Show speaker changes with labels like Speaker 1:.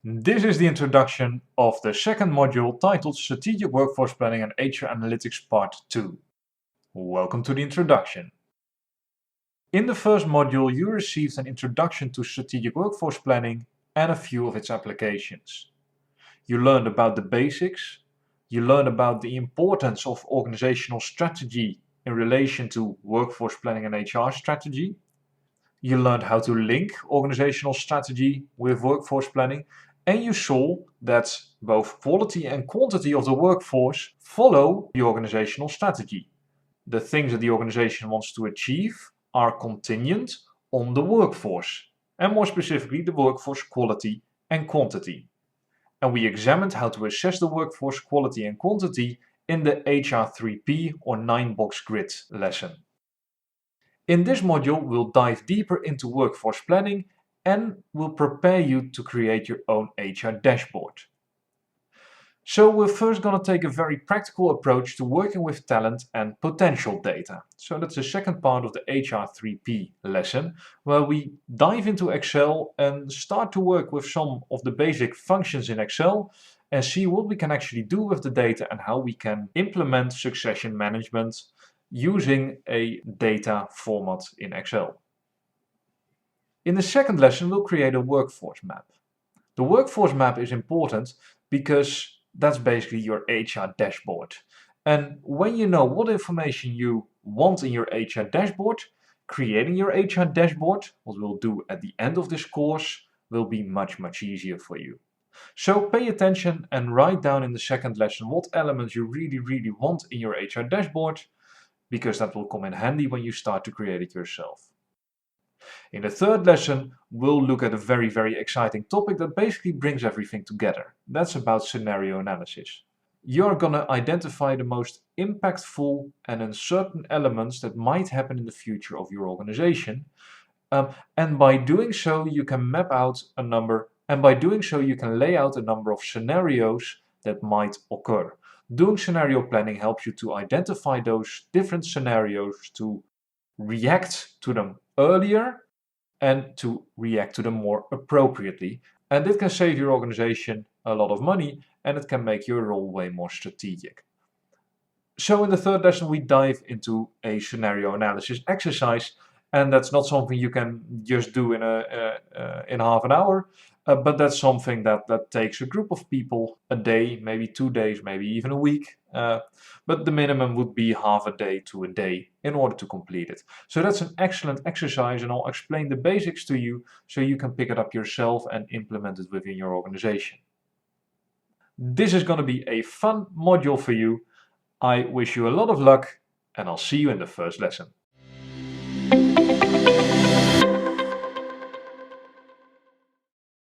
Speaker 1: This is the introduction of the second module titled Strategic Workforce Planning and HR Analytics Part 2. Welcome to the introduction. In the first module, you received an introduction to strategic workforce planning and a few of its applications. You learned about the basics, you learned about the importance of organizational strategy in relation to workforce planning and HR strategy. You learned how to link organizational strategy with workforce planning, and you saw that both quality and quantity of the workforce follow the organizational strategy. The things that the organization wants to achieve are contingent on the workforce, and more specifically the workforce quality and quantity. And we examined how to assess the workforce quality and quantity in the HR3P or 9-box grid lesson. In this module, we'll dive deeper into workforce planning and we'll prepare you to create your own HR dashboard. So we're first going to take a very practical approach to working with talent and potential data. So that's the second part of the HR3P lesson, where we dive into Excel and start to work with some of the basic functions in Excel and see what we can actually do with the data and how we can implement succession management using a data format in Excel. In the second lesson, we'll create a workforce map. The workforce map is important because that's basically your HR dashboard. And when you know what information you want in your HR dashboard, creating your HR dashboard, what we'll do at the end of this course, will be much easier for you. So pay attention and write down in the second lesson what elements you really want in your HR dashboard, because that will come in handy when you start to create it yourself. In the third lesson, we'll look at a very exciting topic that basically brings everything together. That's about scenario analysis. You're gonna identify the most impactful and uncertain elements that might happen in the future of your organization. And by doing so, you can map out a number, and by doing so, you can lay out a number of scenarios that might occur. Doing scenario planning helps you to identify those different scenarios, to react to them earlier and to react to them more appropriately. And it can save your organization a lot of money and it can make your role way more strategic. So in the third lesson, we dive into a scenario analysis exercise, and that's not something you can just do in half an hour, but that's something that takes a group of people a day, maybe 2 days, maybe even a week. But the minimum would be half a day to a day in order to complete it. So that's an excellent exercise, and I'll explain the basics to you so you can pick it up yourself and implement it within your organization. This is going to be a fun module for you. I wish you a lot of luck, and I'll see you in the first lesson.